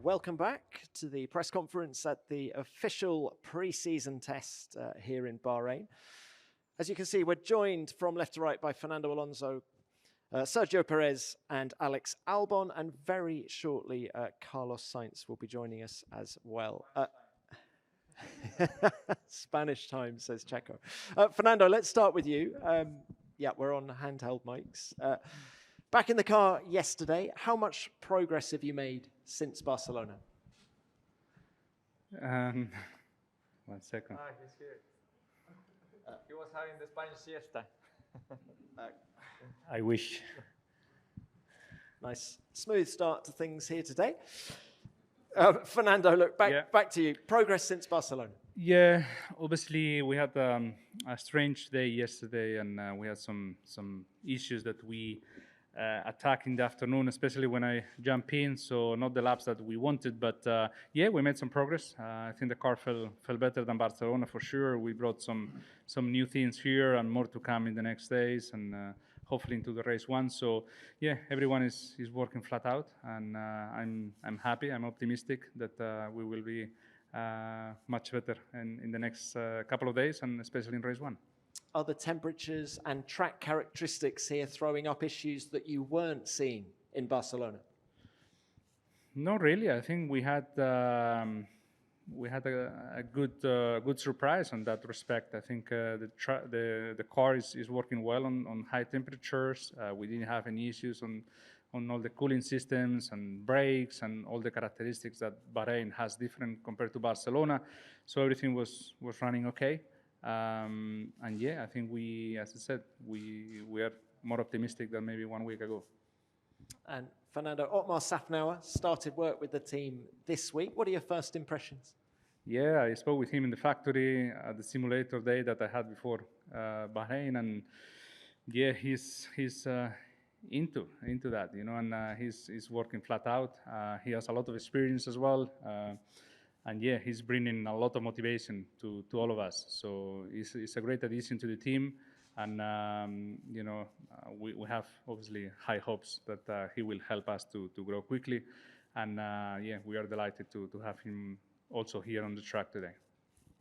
welcome back to the press conference at the official pre-season test here in Bahrain. As you can see, we're joined from left to right by Fernando Alonso, Sergio Perez and Alex Albon, and very shortly Carlos Sainz will be joining us as well. Spanish time, says Checo. Fernando, let's start with you. Yeah, we're on handheld mics. Back in the car yesterday, how much progress have you made since Barcelona? 1 second. He's here. He was having the Spanish siesta. I wish. Nice smooth start to things here today. Fernando, look, back to you. Progress since Barcelona. Yeah, obviously we had a strange day yesterday, and we had some issues that we attacked in the afternoon, especially when I jump in. So not the laps that we wanted, but yeah, we made some progress. I think the car felt better than Barcelona for sure. We brought some new things here, and more to come in the next days, and hopefully into the race one. So yeah, everyone is working flat out, and I'm happy. I'm optimistic that we will be much better in the next couple of days, and especially in race one. Are the temperatures and track characteristics here throwing up issues that you weren't seeing in Barcelona? Not really. I think we had a good surprise on that respect. I think the car is working well on high temperatures. We didn't have any issues on all the cooling systems and brakes and all the characteristics that Bahrain has different compared to Barcelona. So everything was running okay. And yeah, I think as I said, we are more optimistic than maybe 1 week ago. And Fernando, Otmar Safnauer started work with the team this week. What are your first impressions? Yeah, I spoke with him in the factory at the simulator day that I had before Bahrain, and yeah, he's into that, and he's working flat out. He has a lot of experience as well. And yeah, he's bringing a lot of motivation to all of us. So it's a great addition to the team. And, we have obviously high hopes that he will help us to grow quickly. And yeah, we are delighted to have him also here on the track today.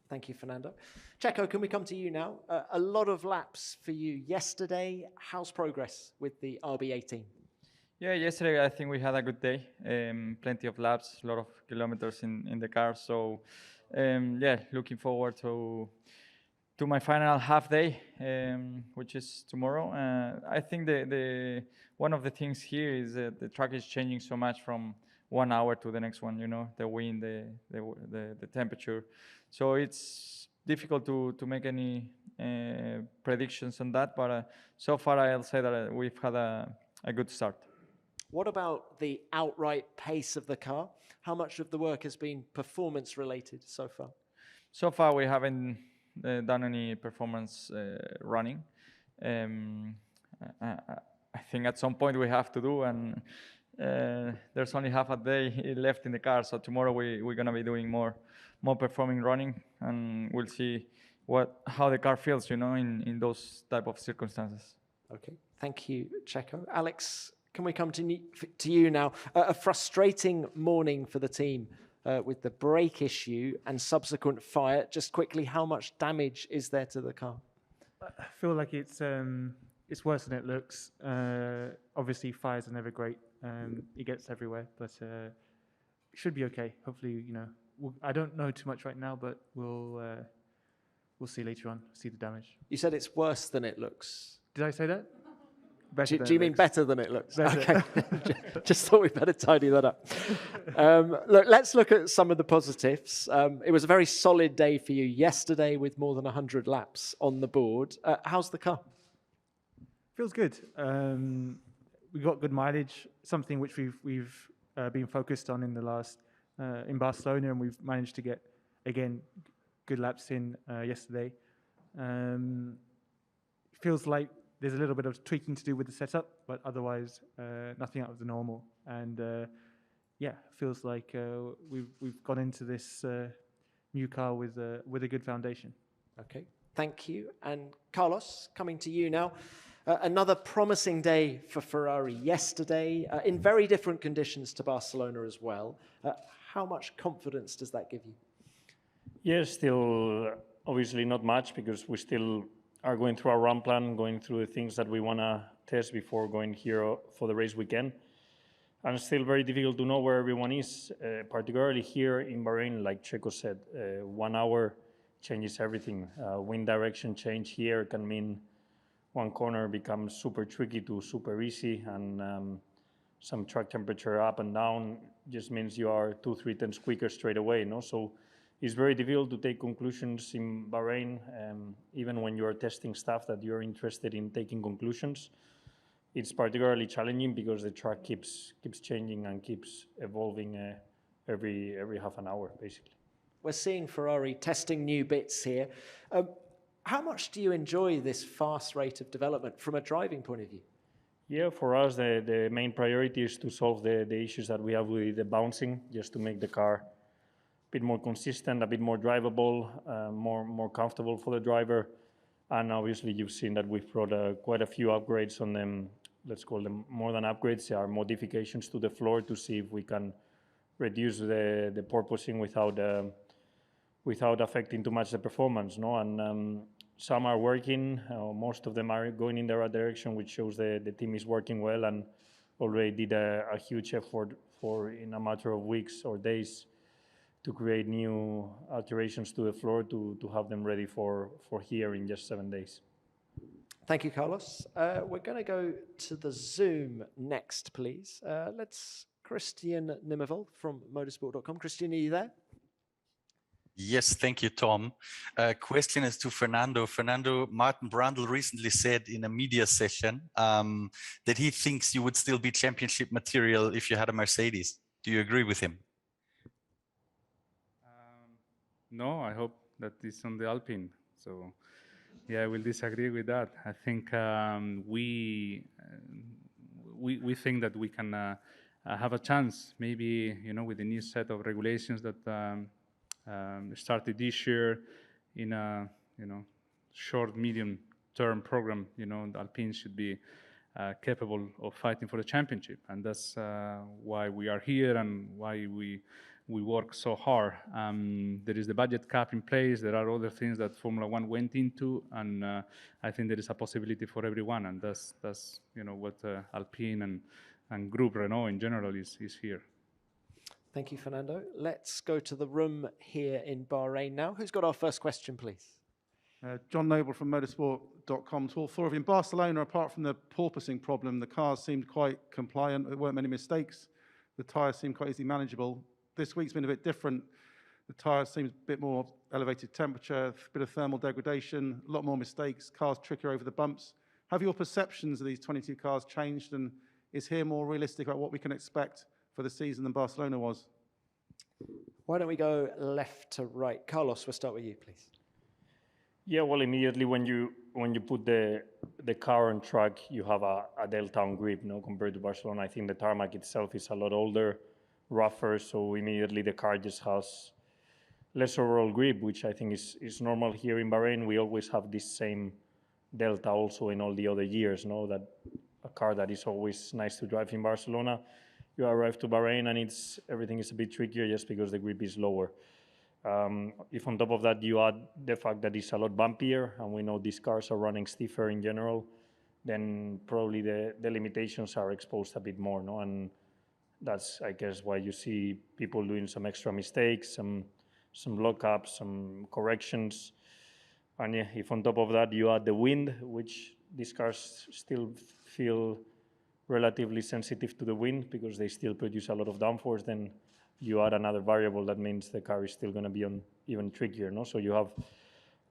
Thank you, Fernando. Checo, can we come to you now? A lot of laps for you yesterday. How's progress with the RB18? Yeah, yesterday I think we had a good day. Plenty of laps, a lot of kilometers in the car. So yeah, looking forward to my final half day, which is tomorrow. I think the one of the things here is that the track is changing so much from 1 hour to the next one. The wind, the temperature. So it's difficult to make any predictions on that. But so far I'll say that we've had a good start. What about the outright pace of the car? How much of the work has been performance related so far? So far, we haven't done any performance running. I think at some point we have to do, and there's only half a day left in the car. So tomorrow we're gonna be doing more performing running, and we'll see how the car feels, in those type of circumstances. Okay, thank you, Checo. Alex, can we come to you now? A frustrating morning for the team with the brake issue and subsequent fire. Just quickly, how much damage is there to the car? I feel like it's worse than it looks. Obviously, fires are never great. It gets everywhere, but it should be okay. Hopefully, I don't know too much right now, but we'll see later on. See the damage. You said it's worse than it looks. Did I say that? Do you mean better than it looks? Okay. Just thought we'd better tidy that up. Look, let's look at some of the positives. It was a very solid day for you yesterday with more than 100 laps on the board. How's the car? Feels good. We got good mileage, something which we've been focused on in the last in Barcelona, and we've managed to get, again, good laps in yesterday. Feels like there's a little bit of tweaking to do with the setup, but otherwise nothing out of the normal. And yeah, feels like we've gone into this new car with a good foundation. Okay, thank you. And Carlos, coming to you now. Another promising day for Ferrari yesterday, in very different conditions to Barcelona as well. How much confidence does that give you? Yes, still obviously not much, because we still are going through our run plan, going through the things that we want to test before going here for the race weekend. And it's still very difficult to know where everyone is, particularly here in Bahrain. Like Checo said, 1 hour changes everything. Wind direction change here can mean one corner becomes super tricky to super easy, and some track temperature up and down just means you are 2-3 tenths quicker straight away. No, so it's very difficult to take conclusions in Bahrain, even when you are testing stuff that you're interested in taking conclusions. It's particularly challenging because the track keeps changing and keeps evolving every half an hour, basically. We're seeing Ferrari testing new bits here. How much do you enjoy this fast rate of development from a driving point of view? Yeah, for us, the main priority is to solve the issues that we have with the bouncing, just to make the car a bit more consistent, a bit more drivable, more comfortable for the driver. And obviously, you've seen that we've brought quite a few upgrades on them. Let's call them more than upgrades. They are modifications to the floor to see if we can reduce the porpoising without affecting too much the performance, no? And some are working. Most of them are going in the right direction, which shows the team is working well and already did a huge effort in a matter of weeks or days to create new alterations to the floor to have them ready for here in just 7 days. Thank you, Carlos. We're going to go to the Zoom next, please. Let's Christian Nimmervold from motorsport.com. Christian, are you there? Yes, thank you, Tom. Question is to Fernando. Fernando, Martin Brundle recently said in a media session that he thinks you would still be championship material if you had a Mercedes. Do you agree with him? No, I hope that it's on the Alpine. So, yeah, I will disagree with that. I think we think that we can have a chance, maybe, with the new set of regulations that started this year in a short, medium-term program. The Alpine should be capable of fighting for the championship, and that's why we are here and why we work so hard. There is the budget cap in place. There are other things that Formula One went into, and I think there is a possibility for everyone, and that's what Alpine and Group Renault in general is here. Thank you, Fernando. Let's go to the room here in Bahrain now. Who's got our first question, please? John Noble from motorsport.com. To all four of you. In Barcelona, apart from the porpoising problem, the cars seemed quite compliant. There weren't many mistakes. The tyres seemed quite easily manageable. This week's been a bit different. The tyres seem a bit more elevated temperature, a bit of thermal degradation, a lot more mistakes, cars trickier over the bumps. Have your perceptions of these 22 cars changed, and is here more realistic about what we can expect for the season than Barcelona was? Why don't we go left to right? Carlos, we'll start with you, please. Yeah, well, immediately when you put the car on track, you have a delta on grip, compared to Barcelona. I think the tarmac itself is a lot older, rougher, so immediately the car just has less overall grip, which I think is normal here in Bahrain. We always have this same delta also in all the other years, that a car that is always nice to drive in Barcelona, you arrive to Bahrain and everything is a bit trickier just because the grip is lower. If on top of that you add the fact that it's a lot bumpier, and we know these cars are running stiffer in general, then probably the limitations are exposed a bit more, and that's, I guess, why you see people doing some extra mistakes, some lockups, some corrections. And yeah, if on top of that you add the wind, which these cars still feel relatively sensitive to the wind because they still produce a lot of downforce, then you add another variable that means the car is still going to be on even trickier. So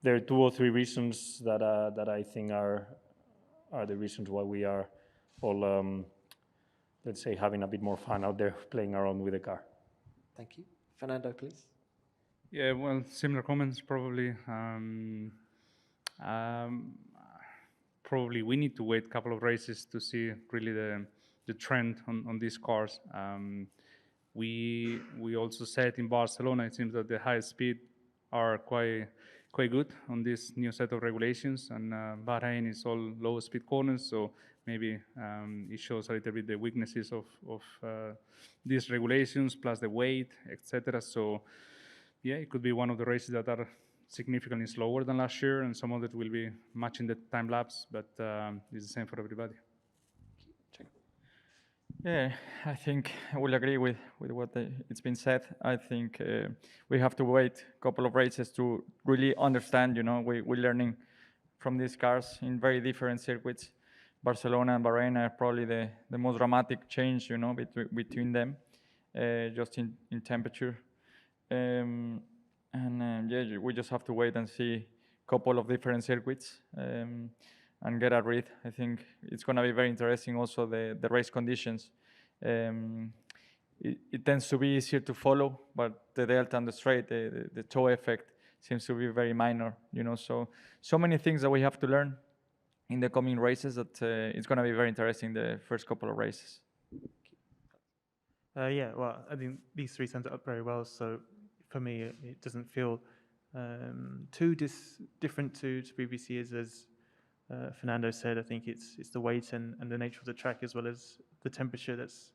there are 2 or 3 reasons that I think are the reasons why we are all, let's say, having a bit more fun out there playing around with the car. Thank you. Fernando, please. Yeah, well, similar comments probably. Probably we need to wait a couple of races to see really the trend on these cars. We also said in Barcelona, it seems that the high speed are quite quite good on this new set of regulations, and Bahrain is all low speed corners, so maybe it shows a little bit the weaknesses of these regulations plus the weight, etc. So yeah, it could be one of the races that are significantly slower than last year, and some of it will be matching the time lapse, but it's the same for everybody. Yeah, I think I will agree with what it's been said. I think we have to wait a couple of races to really understand, we're learning from these cars in very different circuits. Barcelona and Bahrain are probably the most dramatic change, between them, just in temperature. Yeah, we just have to wait and see a couple of different circuits and get a read. I think it's going to be very interesting also the race conditions. It tends to be easier to follow, but the delta and the straight, the toe effect seems to be very minor, so many things that we have to learn in the coming races that it's going to be very interesting the first couple of races. Yeah, well, I think these three sums it up very well. So for me, it doesn't feel too different to previous years. As Fernando said, I think it's the weight and the nature of the track as well as the temperature that's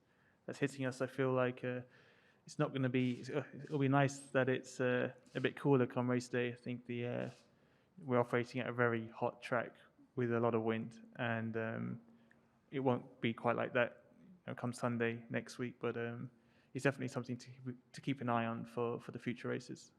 hitting us. I feel like it's not going to be. It'll be nice that it's a bit cooler come race day. I think we're operating at a very hot track with a lot of wind, and it won't be quite like that come Sunday next week. But it's definitely something to keep an eye on for the future races.